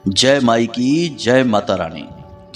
जय माई की जय माता रानी।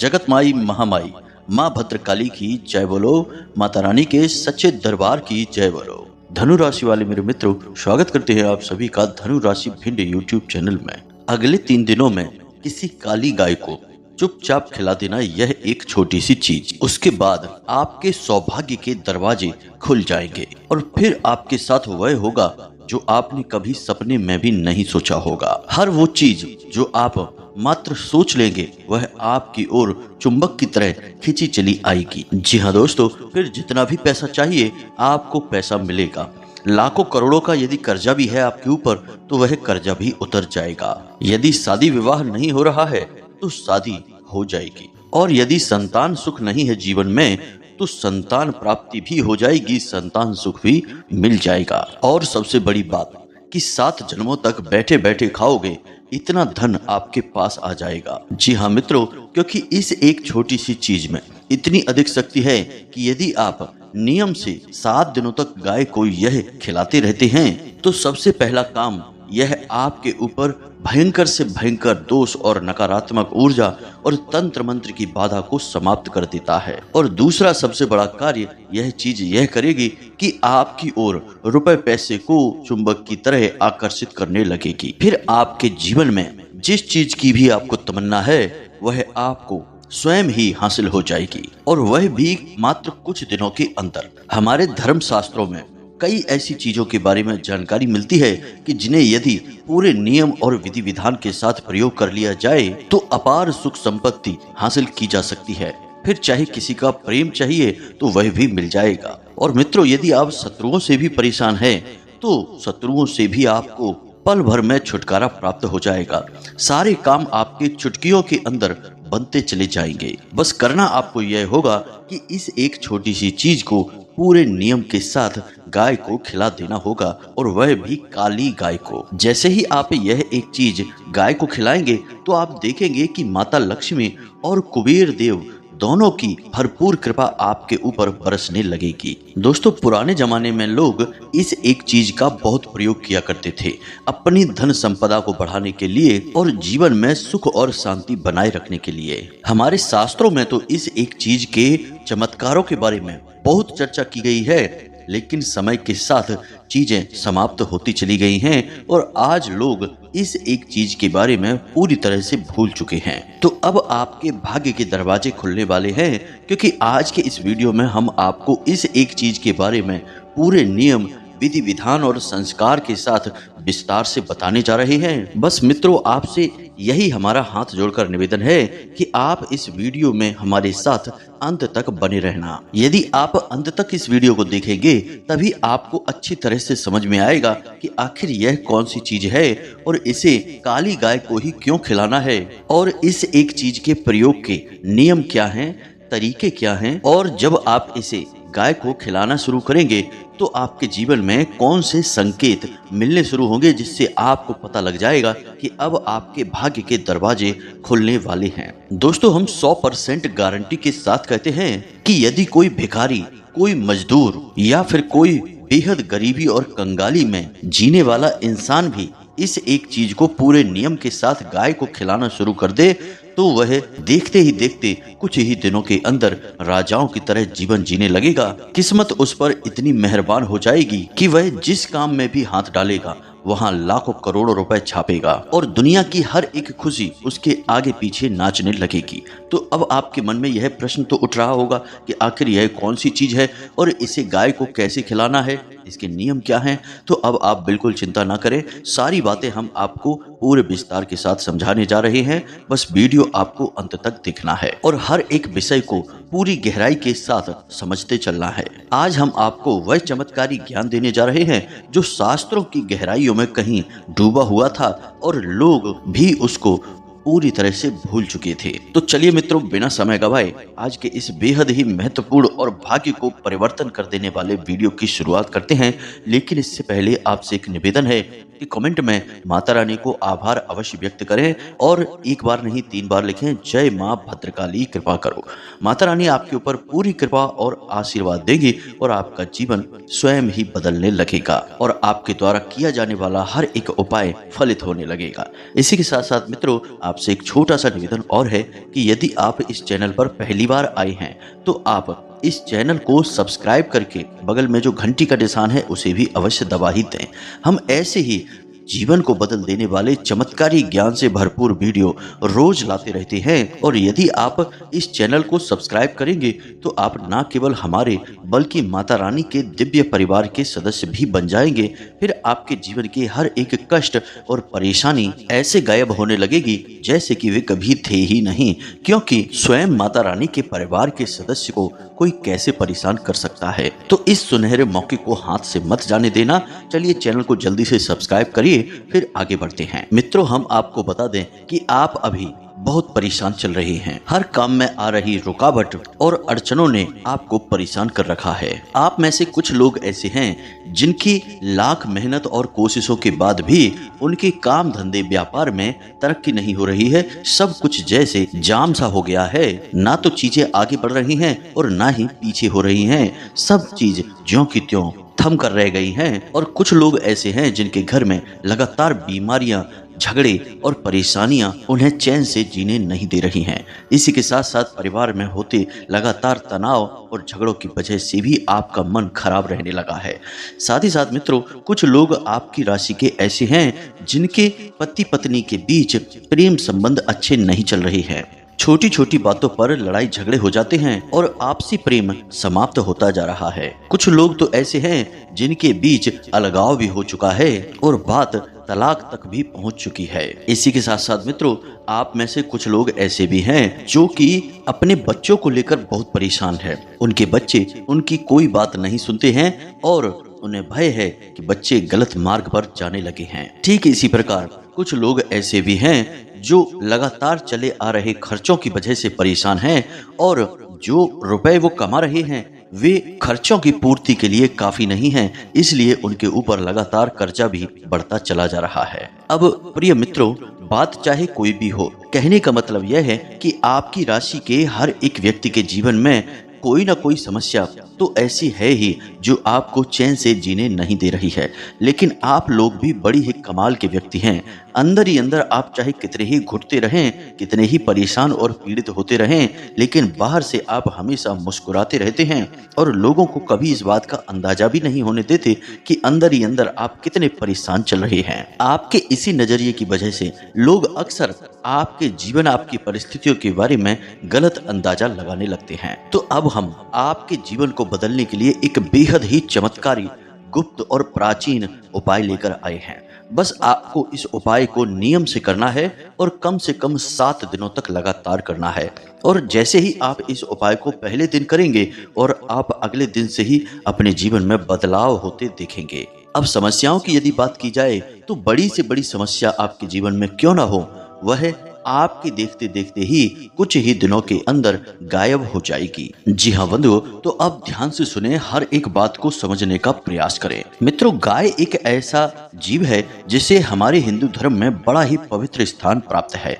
जगत माई महामाई माँ भद्रकाली की जय बोलो। माता रानी के सच्चे दरबार की जय बोलो। धनु राशि वाले मेरे मित्रों, स्वागत करते हैं आप सभी का धनु राशि भिंड यूट्यूब चैनल में। अगले 3 दिनों में किसी काली गाय को चुपचाप खिला देना, यह एक छोटी सी चीज। उसके बाद आपके सौभाग्य के दरवाजे खुल जाएंगे और फिर आपके साथ वह होगा जो आपने कभी सपने में भी नहीं सोचा होगा। हर वो चीज जो आप मात्र सोच लेंगे वह आपकी ओर चुंबक की तरह खींची चली आएगी। जी हाँ दोस्तों, फिर जितना भी पैसा चाहिए आपको पैसा मिलेगा। लाखों करोड़ों का यदि कर्जा भी है आपके ऊपर तो वह कर्जा भी उतर जाएगा। यदि शादी विवाह नहीं हो रहा है तो शादी हो जाएगी, और यदि संतान सुख नहीं है जीवन में तो संतान प्राप्ति भी हो जाएगी, संतान सुख भी मिल जाएगा। और सबसे बड़ी बात कि 7 जन्मों तक बैठे बैठे खाओगे इतना धन आपके पास आ जाएगा। जी हाँ मित्रों, क्योंकि इस एक छोटी सी चीज में इतनी अधिक शक्ति है कि यदि आप नियम से 7 दिनों तक गाय को यह खिलाते रहते हैं तो सबसे पहला काम यह आपके ऊपर भयंकर से भयंकर दोष और नकारात्मक ऊर्जा और तंत्र मंत्र की बाधा को समाप्त कर देता है। और दूसरा सबसे बड़ा कार्य यह चीज यह करेगी कि आपकी ओर रुपए पैसे को चुंबक की तरह आकर्षित करने लगेगी। फिर आपके जीवन में जिस चीज की भी आपको तमन्ना है वह आपको स्वयं ही हासिल हो जाएगी, और वह भी मात्र कुछ दिनों के अंदर। हमारे धर्म शास्त्रों में कई ऐसी चीजों के बारे में जानकारी मिलती है कि जिन्हें यदि पूरे नियम और विधि विधान के साथ प्रयोग कर लिया जाए तो अपार सुख संपत्ति हासिल की जा सकती है। फिर चाहे किसी का प्रेम चाहिए तो वह भी मिल जाएगा। और मित्रों, यदि आप शत्रुओं से भी परेशान हैं तो शत्रुओं से भी आपको पल भर में छुटकारा प्राप्त हो जाएगा। सारे काम आपके चुटकियों के अंदर बनते चले जाएंगे। बस करना आपको यह होगा कि इस एक छोटी सी चीज को पूरे नियम के साथ गाय को खिला देना होगा, और वह भी काली गाय को। जैसे ही आप यह एक चीज गाय को खिलाएंगे तो आप देखेंगे कि माता लक्ष्मी और कुबेर देव दोनों की भरपूर कृपा आपके ऊपर बरसने लगेगी। दोस्तों, पुराने जमाने में लोग इस एक चीज का बहुत प्रयोग किया करते थे अपनी धन संपदा को बढ़ाने के लिए और जीवन में सुख और शांति बनाए रखने के लिए। हमारे शास्त्रों में तो इस एक चीज के चमत्कारों के बारे में बहुत चर्चा की गई है, लेकिन समय के साथ चीजें समाप्त होती चली गई हैं और आज लोग इस एक चीज के बारे में पूरी तरह से भूल चुके हैं। तो अब आपके भाग्य के दरवाजे खुलने वाले हैं, क्योंकि आज के इस वीडियो में हम आपको इस एक चीज के बारे में पूरे नियम विधि विधान और संस्कार के साथ विस्तार से बताने जा रहे हैं। बस मित्रों, आपसे यही हमारा हाथ जोड़कर निवेदन है कि आप इस वीडियो में हमारे साथ अंत तक बने रहना। यदि आप अंत तक इस वीडियो को देखेंगे तभी आपको अच्छी तरह से समझ में आएगा कि आखिर यह कौन सी चीज है और इसे काली गाय को ही क्यों खिलाना है, और इस एक चीज के प्रयोग के नियम क्या हैं, तरीके क्या हैं, और जब आप इसे गाय को खिलाना शुरू करेंगे तो आपके जीवन में कौन से संकेत मिलने शुरू होंगे जिससे आपको पता लग जाएगा कि अब आपके भाग्य के दरवाजे खुलने वाले हैं। दोस्तों, हम 100% गारंटी के साथ कहते हैं कि यदि कोई भिखारी, कोई मजदूर या फिर कोई बेहद गरीबी और कंगाली में जीने वाला इंसान भी इस एक चीज को पूरे नियम के साथ गाय को खिलाना शुरू कर दे तो वह देखते ही देखते कुछ ही दिनों के अंदर राजाओं की तरह जीवन जीने लगेगा। किस्मत उस पर इतनी मेहरबान हो जाएगी कि वह जिस काम में भी हाथ डालेगा वहाँ लाखों करोड़ों रुपए छापेगा और दुनिया की हर एक खुशी उसके आगे पीछे नाचने लगेगी। तो अब आपके मन में यह प्रश्न तो उठ रहा होगा कि आखिर यह कौन सी चीज है और इसे गाय को कैसे खिलाना है, इसके नियम क्या हैं। तो अब आप बिल्कुल चिंता ना करें, सारी बातें हम आपको पूरे विस्तार के साथ समझाने जा रहे हैं। बस वीडियो आपको अंत तक देखना है और हर एक विषय को पूरी गहराई के साथ समझते चलना है। आज हम आपको वह चमत्कारी ज्ञान देने जा रहे हैं जो शास्त्रों की गहराइयों में कहीं डूबा हुआ था और लोग भी उसको पूरी तरह से भूल चुके थे। तो चलिए मित्रों, बिना समय गवाए आज के इस बेहद ही महत्वपूर्ण और भाग्य को परिवर्तन कर देने वाले वीडियो की शुरुआत करते हैं। लेकिन इससे पहले आपसे एक निवेदन है कि कमेंट में माता रानी को आभार अवश्य व्यक्त करें और एक बार नहीं 3 बार लिखें, जय माँ भद्रकाली कृपा करो। माता रानी आपके ऊपर पूरी कृपा और आशीर्वाद देगी और आपका जीवन स्वयं ही बदलने लगेगा और आपके द्वारा किया जाने वाला हर एक उपाय फलित होने लगेगा। इसी के साथ साथ मित्रों, आप आपसे एक छोटा सा निवेदन और है कि यदि आप इस चैनल पर पहली बार आए हैं तो आप इस चैनल को सब्सक्राइब करके बगल में जो घंटी का निशान है उसे भी अवश्य दबा ही दें। हम ऐसे ही जीवन को बदल देने वाले चमत्कारी ज्ञान से भरपूर वीडियो रोज लाते रहते हैं और यदि आप इस चैनल को सब्सक्राइब करेंगे तो आप न केवल हमारे बल्कि माता रानी के दिव्य परिवार के सदस्य भी बन जाएंगे। फिर आपके जीवन के हर एक कष्ट और परेशानी ऐसे गायब होने लगेगी जैसे कि वे कभी थे ही नहीं, क्योंकि स्वयं माता रानी के परिवार के सदस्य को कोई कैसे परेशान कर सकता है। तो इस सुनहरे मौके को हाथ से मत जाने देना। चलिए चैनल को जल्दी से सब्सक्राइब करिए, फिर आगे बढ़ते हैं। मित्रों, हम आपको बता दें कि आप अभी बहुत परेशान चल रहे हैं। हर काम में आ रही रुकावट और अड़चनों ने आपको परेशान कर रखा है। आप में से कुछ लोग ऐसे हैं जिनकी लाख मेहनत और कोशिशों के बाद भी उनके काम धंधे व्यापार में तरक्की नहीं हो रही है। सब कुछ जैसे जाम सा हो गया है, ना तो चीजें आगे बढ़ रही हैं और ना ही पीछे हो रही हैं। सब चीज ज्यों की त्यों थम कर रह गई हैं। और कुछ लोग ऐसे हैं जिनके घर में लगातार बीमारियां, झगड़े और परेशानियां उन्हें चैन से जीने नहीं दे रही हैं। इसी के साथ साथ परिवार में होते लगातार तनाव और झगड़ों की वजह से भी आपका मन खराब रहने लगा है। साथ ही साथ मित्रों, कुछ लोग आपकी राशि के ऐसे हैं जिनके पति पत्नी के बीच प्रेम संबंध अच्छे नहीं चल रहे हैं। छोटी छोटी बातों पर लड़ाई झगड़े हो जाते हैं और आपसी प्रेम समाप्त होता जा रहा है। कुछ लोग तो ऐसे हैं जिनके बीच अलगाव भी हो चुका है और बात तलाक तक भी पहुंच चुकी है। इसी के साथ साथ मित्रों, आप में से कुछ लोग ऐसे भी हैं जो कि अपने बच्चों को लेकर बहुत परेशान है। उनके बच्चे उनकी कोई बात नहीं सुनते हैं और उन्हें भय है कि बच्चे गलत मार्ग पर जाने लगे हैं। ठीक इसी प्रकार कुछ लोग ऐसे भी हैं जो लगातार चले आ रहे खर्चों की वजह से परेशान हैं और जो रुपए वो कमा रहे हैं वे खर्चों की पूर्ति के लिए काफी नहीं हैं, इसलिए उनके ऊपर लगातार कर्जा भी बढ़ता चला जा रहा है। अब प्रिय मित्रों, बात चाहे कोई भी हो, कहने का मतलब यह है कि आपकी राशि के हर एक व्यक्ति के जीवन में कोई ना कोई समस्या तो ऐसी है ही जो आपको चैन से जीने नहीं दे रही है। लेकिन आप लोग भी बड़ी ही कमाल के व्यक्ति हैं। अंदर ही अंदर आप चाहे कितने ही घुटते रहें, कितने ही परेशान और पीड़ित होते रहें, लेकिन बाहर से आप हमेशा मुस्कुराते रहते हैं और लोगों को कभी इस बात का अंदाजा भी नहीं होने देते कि अंदर ही अंदर आप कितने परेशान चल रहे हैं। आपके इसी नजरिए की वजह से लोग अक्सर आपके जीवन, आपकी परिस्थितियों के बारे में गलत अंदाजा लगाने लगते हैं। तो अब हम आपके जीवन को बदलने के लिए एक बेहद ही चमत्कारी, गुप्त और प्राचीन उपाय लेकर आए हैं। बस आपको इस उपाय को नियम से करना है और कम से कम 7 दिनों तक लगातार करना है। और जैसे ही आप इस उपाय को पहले दिन करेंगे और आप अगले दिन से ही अपने जीवन में बदलाव होते देखेंगे। अब समस्याओं की यदि बात की जाए तो बड़ी से बड़ी समस्या आपके जीवन में क्यों ना हो, वह आपके देखते देखते ही कुछ ही दिनों के अंदर गायब हो जाएगी। जी हाँ बंधुओं, तो अब ध्यान से सुने, हर एक बात को समझने का प्रयास करें। मित्रों, गाय एक ऐसा जीव है जिसे हमारे हिंदू धर्म में बड़ा ही पवित्र स्थान प्राप्त है।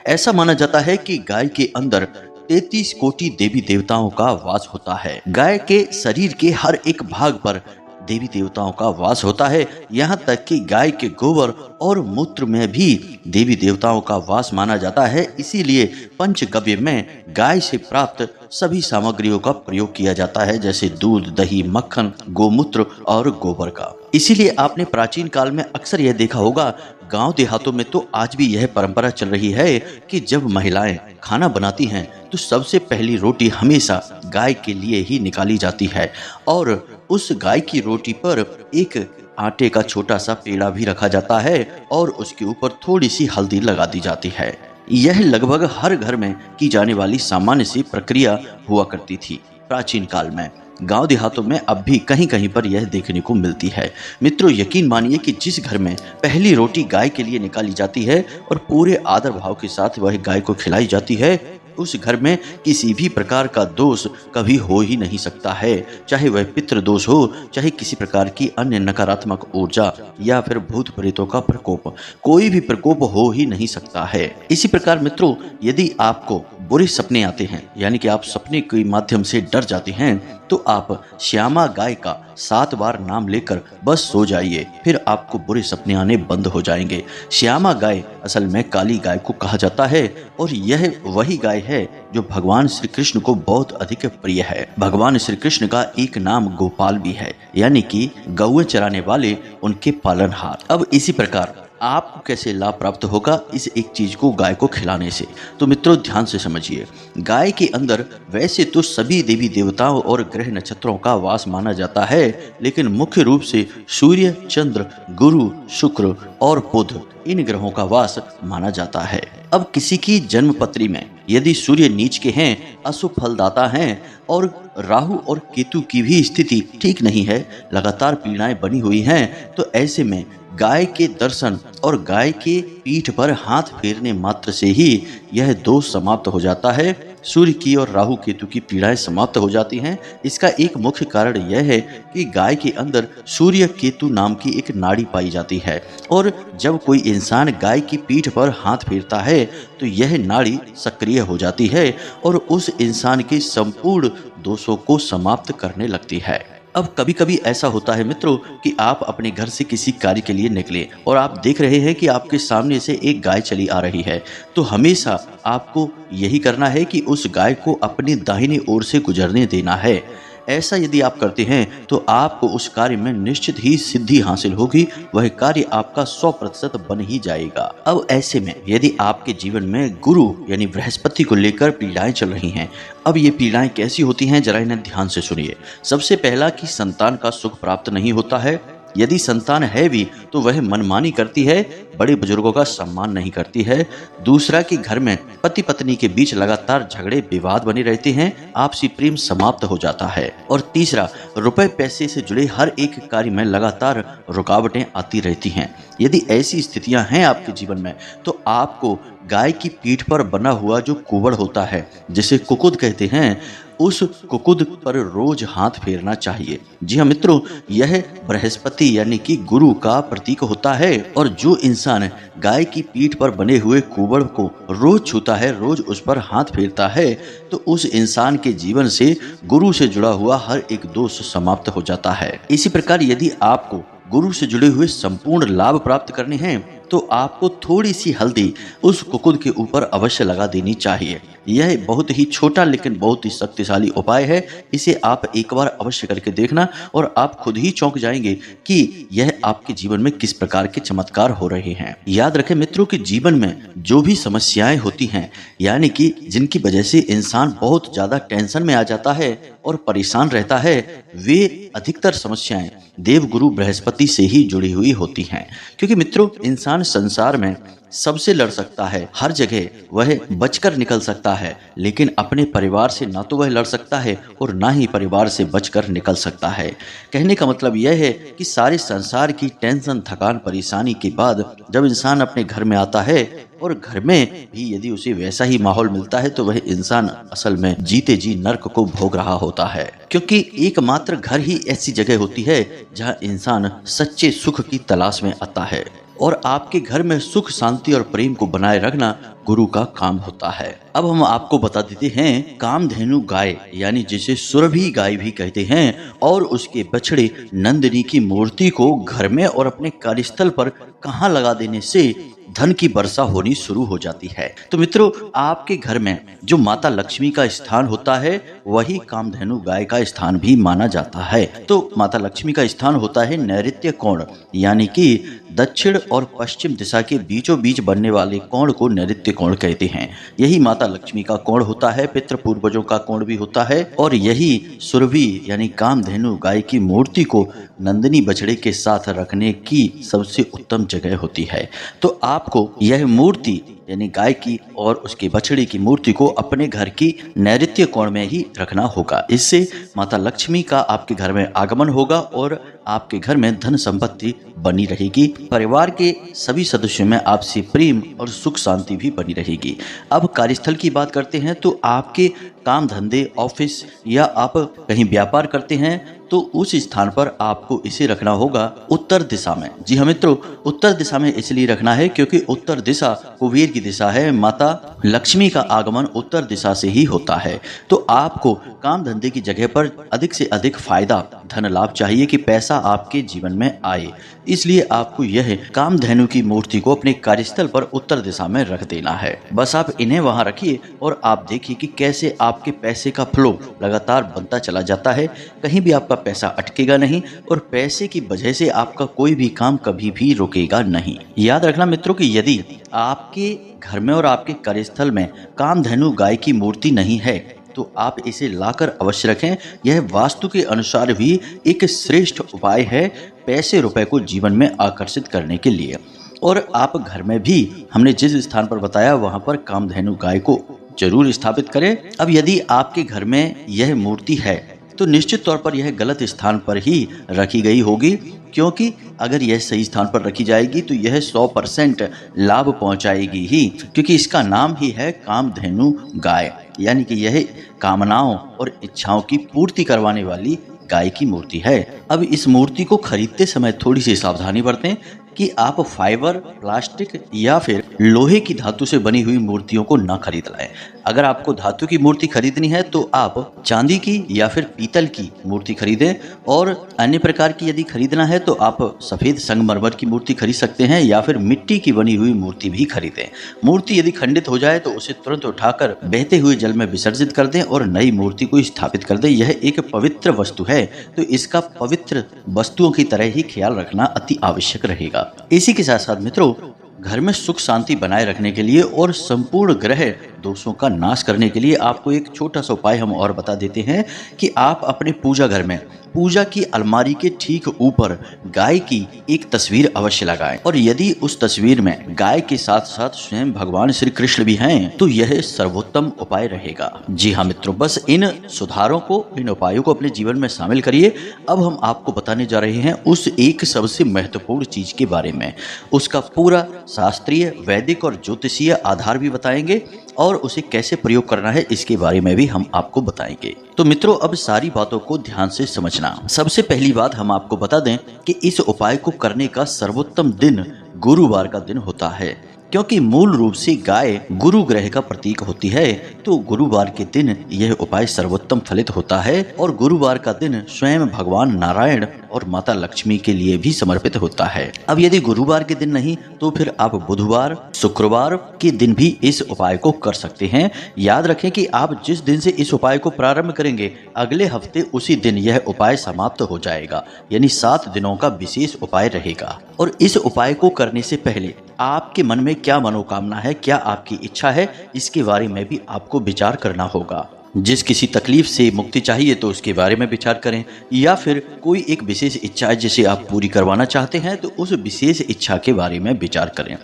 ऐसा माना जाता है कि गाय के अंदर 33 कोटि देवी देवताओं का वास होता है। गाय के शरीर के हर एक भाग पर देवी देवताओं का वास होता है। यहाँ तक कि गाय के गोबर और मूत्र में भी देवी देवताओं का वास माना जाता है। इसीलिए पंचगव्य में गाय से प्राप्त सभी सामग्रियों का प्रयोग किया जाता है, जैसे दूध, दही, मक्खन, गोमूत्र और गोबर का। इसीलिए आपने प्राचीन काल में अक्सर यह देखा होगा, गांव देहातों में तो आज भी यह परंपरा चल रही है कि जब महिलाएं खाना बनाती हैं तो सबसे पहली रोटी हमेशा गाय के लिए ही निकाली जाती है और उस गाय की रोटी पर एक आटे का छोटा सा पेड़ा भी रखा जाता है और उसके ऊपर थोड़ी सी हल्दी लगा दी जाती है। यह लगभग हर घर में की जाने वाली सामान्य सी प्रक्रिया हुआ करती थी प्राचीन काल में। गांव देहातों में अब भी कहीं कहीं पर यह देखने को मिलती है। मित्रों, यकीन मानिए कि जिस घर में पहली रोटी गाय के लिए निकाली जाती है और पूरे आदर भाव के साथ वह गाय को खिलाई जाती है, उस घर में किसी भी प्रकार का दोष कभी हो ही नहीं सकता है। चाहे वह पितृ दोष हो, चाहे किसी प्रकार की अन्य नकारात्मक ऊर्जा या फिर भूत प्रेतों का प्रकोप, कोई भी प्रकोप हो ही नहीं सकता है। इसी प्रकार मित्रों, यदि आपको बुरे सपने आते हैं, यानी कि आप सपने के माध्यम से डर जाते हैं, तो आप श्यामा गाय का 7 बार नाम लेकर बस सो जाइए, फिर आपको बुरे सपने आने बंद हो जाएंगे। श्यामा गाय असल में काली गाय को कहा जाता है और यह वही गाय है जो भगवान श्री कृष्ण को बहुत अधिक प्रिय है। भगवान श्री कृष्ण का एक नाम गोपाल भी है, यानी कि गौएं चराने वाले उनके पालनहार। अब इसी प्रकार आपको कैसे लाभ प्राप्त होगा इस एक चीज को गाय को खिलाने से, तो मित्रों ध्यान से समझिए। गाय के अंदर वैसे तो सभी देवी देवताओं और ग्रह नक्षत्रों का वास माना जाता है, लेकिन मुख्य रूप से सूर्य, चंद्र, गुरु, शुक्र और बुध इन ग्रहों का वास माना जाता है। अब किसी की जन्म पत्री में यदि सूर्य नीच के हैं, अशुभ फलदाता हैं और राहु और केतु की भी स्थिति ठीक नहीं है, लगातार पीड़ाएं बनी हुई हैं, तो ऐसे में गाय के दर्शन और गाय के पीठ पर हाथ फेरने मात्र से ही यह दोष समाप्त हो जाता है। सूर्य की और राहु केतु की पीड़ाएं समाप्त हो जाती हैं। इसका एक मुख्य कारण यह है कि गाय के अंदर सूर्य केतु नाम की एक नाड़ी पाई जाती है और जब कोई इंसान गाय की पीठ पर हाथ फेरता है तो यह नाड़ी सक्रिय हो जाती है और उस इंसान के संपूर्ण दोषों को समाप्त करने लगती है। अब कभी कभी ऐसा होता है मित्रों कि आप अपने घर से किसी कार्य के लिए निकले और आप देख रहे हैं कि आपके सामने से एक गाय चली आ रही है, तो हमेशा आपको यही करना है कि उस गाय को अपनी दाहिनी ओर से गुजरने देना है। ऐसा यदि आप करते हैं तो आपको उस कार्य में निश्चित ही सिद्धि हासिल होगी, वह कार्य आपका 100% बन ही जाएगा। अब ऐसे में यदि आपके जीवन में गुरु यानी बृहस्पति को लेकर पीड़ाएं चल रही हैं, अब ये पीड़ाएं कैसी होती हैं जरा इन्हें ध्यान से सुनिए। सबसे पहला कि संतान का सुख प्राप्त नहीं होता है, यदि संतान है भी तो वह मनमानी करती है, बड़े बुजुर्गों का सम्मान नहीं करती है। दूसरा कि घर में पति पत्नी के बीच लगातार झगड़े विवाद बने रहते हैं, आपसी प्रेम समाप्त हो जाता है। और तीसरा, रुपए पैसे से जुड़े हर एक कार्य में लगातार रुकावटें आती रहती हैं। यदि ऐसी स्थितियां हैं आपके जीवन में तो आपको गाय की पीठ पर बना हुआ जो कुवड़ होता है, जिसे कुकुद कहते हैं, उस कुकुद पर रोज हाथ फेरना चाहिए। जी हाँ मित्रों, यह बृहस्पति यानी कि गुरु का प्रतीक होता है और जो इंसान गाय की पीठ पर बने हुए कुवड़ को रोज छूता है, रोज उस पर हाथ फेरता है, तो उस इंसान के जीवन से गुरु से जुड़ा हुआ हर एक दोष समाप्त हो जाता है। इसी प्रकार यदि आपको गुरु से जुड़े हुए संपूर्ण लाभ प्राप्त करने हैं तो आपको थोड़ी सी हल्दी उस कुकुद के ऊपर अवश्य लगा देनी चाहिए। यह बहुत ही छोटा लेकिन बहुत ही शक्तिशाली उपाय है। इसे आप एक बार अवश्य करके देखना और आप खुद ही चौंक जाएंगे कि यह आपके जीवन में किस प्रकार के चमत्कार हो रहे हैं। याद रखें मित्रों कि जीवन में जो भी समस्याएं होती हैं, यानी कि जिनकी वजह से इंसान बहुत ज्यादा टेंशन में आ जाता है और परेशान रहता है, वे अधिकतर समस्याएं देवगुरु बृहस्पति से ही जुड़ी हुई होती हैं। क्योंकि मित्रों इंसान संसार में सबसे लड़ सकता है, हर जगह वह बचकर निकल सकता है, लेकिन अपने परिवार से ना तो वह लड़ सकता है और ना ही परिवार से बचकर निकल सकता है। कहने का मतलब यह है कि सारे संसार की टेंशन, थकान, परेशानी के बाद जब इंसान अपने घर में आता है और घर में भी यदि उसे वैसा ही माहौल मिलता है तो वह इंसान असल में जीते जी नर्क को भोग रहा होता है। क्योंकि एकमात्र घर ही ऐसी जगह होती है जहां इंसान सच्चे सुख की तलाश में आता है और आपके घर में सुख, शांति और प्रेम को बनाए रखना गुरु का काम होता है। अब हम आपको बता देते हैं कामधेनु गाय यानी जिसे सुरभि गाय भी कहते हैं और उसके बछड़े नंदिनी की मूर्ति को घर में और अपने कार्यस्थल पर कहाँ लगा देने से धन की वर्षा होनी शुरू हो जाती है। तो मित्रों आपके घर में जो माता लक्ष्मी का स्थान होता है वही कामधेनु गाय का स्थान भी माना जाता है। तो माता लक्ष्मी का स्थान होता है नैऋत्य कोण, यानी कि दक्षिण और पश्चिम दिशा के बीचों बीच बनने वाले कोण को नैऋत्य कोण कहते हैं। यही माता लक्ष्मी का कोण होता है, पितृ पूर्वजों का कोण भी होता है और यही सुरभि यानी कामधेनु गाय की मूर्ति को नंदिनी बछड़े के साथ रखने की सबसे उत्तम जगह होती है। तो आपको यह मूर्ति यानी गाय की और उसके बछड़े की मूर्ति को अपने घर की नैऋत्य कोण में ही रखना होगा। इससे माता लक्ष्मी का आपके घर में आगमन होगा और आपके घर में धन संपत्ति बनी रहेगी। परिवार के सभी सदस्यों में आपसी प्रेम और सुख शांति भी बनी रहेगी। अब कार्यस्थल की बात करते हैं तो आपके काम धंधे, ऑफिस या आप कहीं व्यापार करते हैं तो उस स्थान पर आपको इसे रखना होगा उत्तर दिशा में। जी हाँ मित्रों, उत्तर दिशा में इसलिए रखना है क्योंकि उत्तर दिशा कुबेर की दिशा है। माता लक्ष्मी का आगमन उत्तर दिशा से ही होता है। तो आपको काम धंधे की जगह पर अधिक से अधिक फायदा, धन लाभ चाहिए कि पैसा आपके जीवन में आए, इसलिए आपको यह कामधेनु की मूर्ति को अपने कार्यस्थल पर उत्तर दिशा में रख देना है। बस आप इन्हें वहां रखिए और आप देखिए कि कैसे आपके पैसे का फ्लो लगातार बनता चला जाता है। कहीं भी आपका पैसा अटकेगा नहीं और पैसे की वजह से आपका कोई भी काम कभी भी रुकेगा नहीं। याद रखना मित्रों कि यदि आपके घर में और आपके कार्यस्थल में कामधेनु गाय की मूर्ति नहीं है तो आप इसे लाकर अवश्य रखें। यह वास्तु के अनुसार भी एक श्रेष्ठ उपाय है पैसे रुपए को जीवन में आकर्षित करने के लिए। और आप घर में भी हमने जिस स्थान पर बताया वहां पर कामधेनु गाय को जरूर स्थापित करें। अब यदि आपके घर में यह मूर्ति है तो निश्चित तौर पर यह गलत स्थान पर ही रखी गई होगी, क्योंकि अगर यह सही स्थान पर रखी जाएगी तो यह 100% लाभ पहुंचाएगी ही, क्योंकि इसका नाम ही है कामधेनु गाय, यानी कि यह कामनाओं और इच्छाओं की पूर्ति करवाने वाली गाय की मूर्ति है। अब इस मूर्ति को खरीदते समय थोड़ी सी सावधानी बरतें कि आप फाइबर, प्लास्टिक या फिर लोहे की धातु से बनी हुई मूर्तियों को ना खरीद लाएं। अगर आपको धातु की मूर्ति खरीदनी है तो आप चांदी की या फिर पीतल की मूर्ति खरीदें, और अन्य प्रकार की यदि खरीदना है तो आप सफेद संगमरमर की मूर्ति खरीद सकते हैं या फिर मिट्टी की बनी हुई मूर्ति भी खरीदें। मूर्ति यदि खंडित हो जाए तो उसे तुरंत उठाकर बहते हुए जल में विसर्जित कर दें और नई मूर्ति को स्थापित कर दें। यह एक पवित्र वस्तु है तो इसका पवित्र वस्तुओं की तरह ही ख्याल रखना अति आवश्यक रहेगा। इसी के साथ साथ मित्रों, घर में सुख शांति बनाए रखने के लिए और संपूर्ण ग्रह दोषों का नाश करने के लिए आपको एक छोटा सा उपाय हम और बता देते हैं कि आप अपने पूजा घर में पूजा की अलमारी के ठीक ऊपर गाय की एक तस्वीर अवश्य लगाएं, और यदि उस तस्वीर में गाय के साथ साथ स्वयं भगवान श्री कृष्ण भी हैं तो यह सर्वोत्तम उपाय रहेगा। जी हाँ मित्रों, बस इन सुधारों को, इन उपायों को अपने जीवन में शामिल करिए। अब हम आपको बताने जा रहे हैं उस एक सबसे महत्वपूर्ण चीज के बारे में। उसका पूरा शास्त्रीय, वैदिक और ज्योतिषीय आधार भी बताएंगे और उसे कैसे प्रयोग करना है इसके बारे में भी हम आपको बताएंगे। तो मित्रों, अब सारी बातों को ध्यान से समझना। सबसे पहली बात हम आपको बता दें कि इस उपाय को करने का सर्वोत्तम दिन गुरुवार का दिन होता है, क्योंकि मूल रूप से गाय गुरु ग्रह का प्रतीक होती है। तो गुरुवार के दिन यह उपाय सर्वोत्तम फलित होता है, और गुरुवार का दिन स्वयं भगवान नारायण और माता लक्ष्मी के लिए भी समर्पित होता है। अब यदि गुरुवार के दिन नहीं तो फिर आप बुधवार, शुक्रवार के दिन भी इस उपाय को कर सकते हैं। याद रखें कि आप जिस दिन से इस उपाय को प्रारंभ करेंगे अगले हफ्ते उसी दिन यह उपाय समाप्त हो जाएगा, यानी 7 दिनों का विशेष उपाय रहेगा। और इस उपाय को करने से पहले आपके मन में क्या मनोकामना है, क्या आपकी इच्छा है, इसके बारे में भी आपको विचार करना होगा। जिस किसी तकलीफ से मुक्ति चाहिए तो उसके बारे में विचार करें, या फिर कोई एक विशेष इच्छा है जिसे आप पूरी करवाना चाहते हैं तो उस विशेष इच्छा के बारे में विचार करें।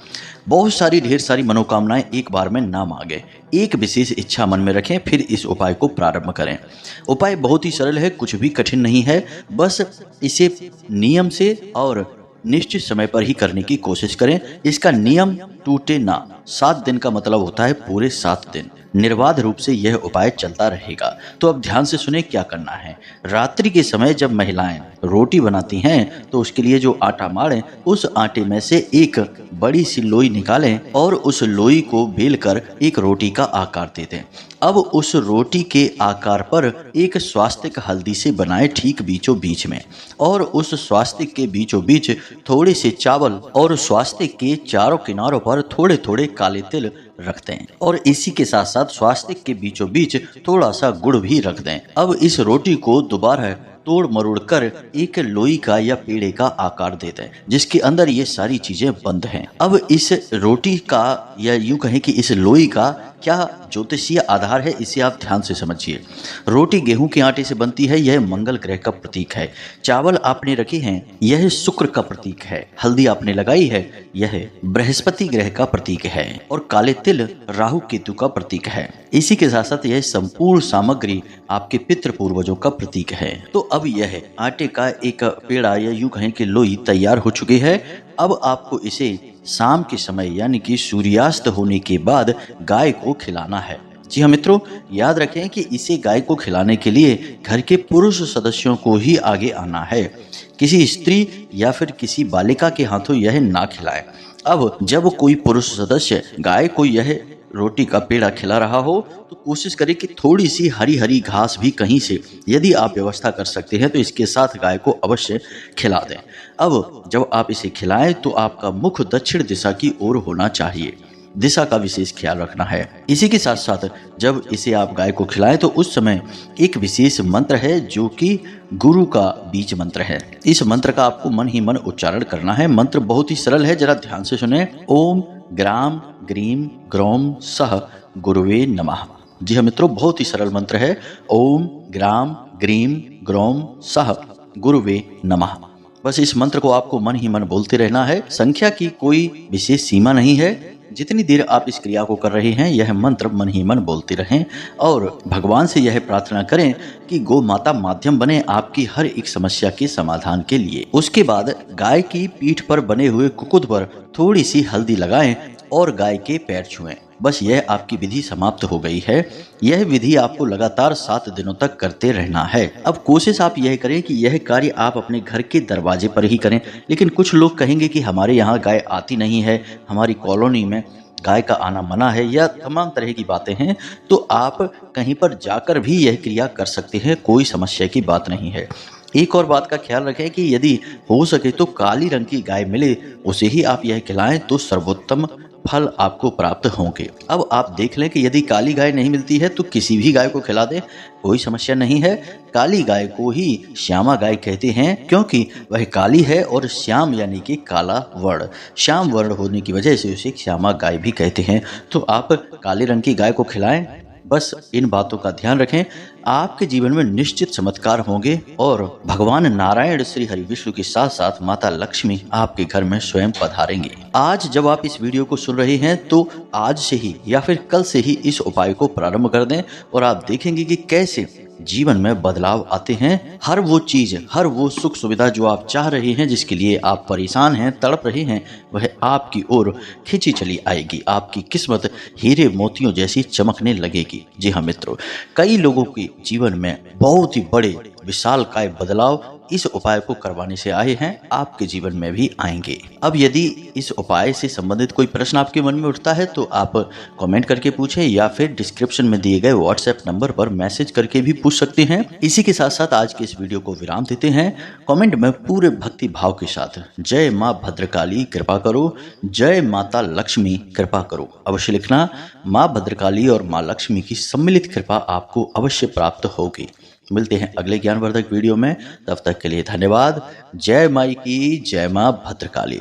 बहुत सारी, ढेर सारी मनोकामनाएं एक बार में ना मांगे, एक विशेष इच्छा मन में रखें, फिर इस उपाय को प्रारंभ करें। उपाय बहुत ही सरल है, कुछ भी कठिन नहीं है, बस इसे नियम से और निश्चित समय पर ही करने की कोशिश करें। इसका नियम टूटे ना। 7 दिन का मतलब होता है पूरे 7 दिन निर्बाध रूप से यह उपाय चलता रहेगा। तो अब ध्यान से सुने क्या करना है। रात्रि के समय जब महिलाएं रोटी बनाती हैं तो उसके लिए जो आटा माड़ें, उस आटे में से एक बड़ी सी लोई निकालें और उस लोई को बेलकर एक रोटी का आकार दे दें। अब उस रोटी के आकार पर एक स्वास्तिक हल्दी से बनाए ठीक बीचों बीच में, और उस स्वास्तिक के बीचों बीच थोड़े से चावल और स्वास्तिक के चारों किनारों पर थोड़े थोड़े काले तिल रख दें, और इसी के साथ साथ स्वास्तिक के बीचों बीच थोड़ा सा गुड़ भी रख दें। अब इस रोटी को दोबारा तोड़ मरोड़ कर एक लोई का या पेड़े का आकार दे दें जिसके अंदर ये सारी चीजें बंद हैं। अब इस रोटी का, या यूं कहें कि इस लोई का क्या ज्योतिषीय आधार है, इसे आप ध्यान से समझिए। रोटी गेहूं के आटे से बनती है, यह मंगल ग्रह का प्रतीक है। चावल आपने रखे हैं, यह शुक्र का प्रतीक है। हल्दी आपने लगाई है, यह बृहस्पति ग्रह का प्रतीक है, और काले तिल राहु केतु का प्रतीक है। इसी के साथ साथ यह संपूर्ण सामग्री आपके पितृ पूर्वजों का प्रतीक है। तो अब यह आटे का एक पेड़ा, या यूं कहें कि लोई तैयार हो चुकी है। अब आपको इसे शाम के समय, यानी कि सूर्यास्त होने के बाद गाय को खिलाना है। जी हाँ मित्रों, याद रखें कि इसे गाय को खिलाने के लिए घर के पुरुष सदस्यों को ही आगे आना है। किसी स्त्री या फिर किसी बालिका के हाथों यह ना खिलाएं। अब जब कोई पुरुष सदस्य गाय को यह रोटी का पेड़ा खिला रहा हो तो कोशिश करें कि थोड़ी सी हरी हरी घास भी कहीं से यदि आप व्यवस्था कर सकते हैं तो इसके साथ गाय को अवश्य खिला दें। अब जब आप इसे खिलाएं तो आपका मुख दक्षिण दिशा की ओर होना चाहिए। दिशा का विशेष ख्याल रखना है। इसी के साथ साथ जब इसे आप गाय को खिलाएं तो उस समय एक विशेष मंत्र है जो कि गुरु का बीज मंत्र है। इस मंत्र का आपको मन ही मन उच्चारण करना है। मंत्र बहुत ही सरल है, जरा ध्यान से सुने। ओम ग्राम ग्रीम ग्रौम सह गुरुवे नमः। जी हाँ मित्रों, बहुत ही सरल मंत्र है। ओम ग्राम ग्रीम ग्रौम सह गुरुवे नमः। बस इस मंत्र को आपको मन ही मन बोलते रहना है। संख्या की कोई विशेष सीमा नहीं है। जितनी देर आप इस क्रिया को कर रहे हैं यह मंत्र मन ही मन बोलते रहें और भगवान से यह प्रार्थना करें कि गौ माता माध्यम बने आपकी हर एक समस्या के समाधान के लिए। उसके बाद गाय की पीठ पर बने हुए कुकुट पर थोड़ी सी हल्दी लगाएं और गाय के पैर छुएं। बस यह आपकी विधि समाप्त हो गई है। यह विधि आपको लगातार 7 दिनों तक करते रहना है। अब कोशिश आप यह करें कि यह कार्य आप अपने घर के दरवाजे पर ही करें। लेकिन कुछ लोग कहेंगे कि हमारे यहाँ गाय आती नहीं है, हमारी कॉलोनी में गाय का आना मना है, या तमाम तरह की बातें हैं, तो आप कहीं पर जाकर भी यह क्रिया कर सकते हैं। कोई समस्या की बात नहीं है। एक और बात का ख्याल रखें कि यदि हो सके तो काली रंग की गाय मिले उसे ही आप यह खिलाएं तो सर्वोत्तम फल आपको प्राप्त होंगे। अब आप देख लें कि यदि काली गाय नहीं मिलती है तो किसी भी गाय को खिला दें, कोई समस्या नहीं है। काली गाय को ही श्यामा गाय कहते हैं क्योंकि वह काली है और श्याम यानी कि काला वर्ण, श्याम वर्ण होने की वजह से उसे श्यामा गाय भी कहते हैं। तो आप काले रंग की गाय को खिलाएं। बस इन बातों का ध्यान रखें, आपके जीवन में निश्चित चमत्कार होंगे और भगवान नारायण श्री हरि विष्णु के साथ साथ माता लक्ष्मी आपके घर में स्वयं पधारेंगे। आज जब आप इस वीडियो को सुन रहे हैं तो आज से ही या फिर कल से ही इस उपाय को प्रारंभ कर दें और आप देखेंगे कि कैसे जीवन में बदलाव आते हैं। हर वो चीज, हर वो सुख सुविधा जो आप चाह रहे हैं, जिसके लिए आप परेशान हैं, तड़प रहे हैं, वह आपकी ओर खिंची चली आएगी। आपकी किस्मत हीरे मोतियों जैसी चमकने लगेगी। जी हाँ मित्रों, कई लोगों के जीवन में बहुत ही बड़े विशालकाय बदलाव इस उपाय को करवाने से आए हैं, आपके जीवन में भी आएंगे। अब यदि इस उपाय से संबंधित कोई प्रश्न आपके मन में उठता है तो आप कमेंट करके पूछें या फिर डिस्क्रिप्शन में दिए गए व्हाट्सएप नंबर पर मैसेज करके भी पूछ सकते हैं। इसी के साथ साथ आज के इस वीडियो को विराम देते हैं। कमेंट में पूरे भक्ति भाव के साथ जय माँ भद्रकाली कृपा करो, जय माता लक्ष्मी कृपा करो अवश्य लिखना। माँ भद्रकाली और माँ लक्ष्मी की सम्मिलित कृपा आपको अवश्य प्राप्त होगी। मिलते हैं अगले ज्ञानवर्धक वीडियो में, तब तक के लिए धन्यवाद। जय माई की, जय माँ भद्रकाली।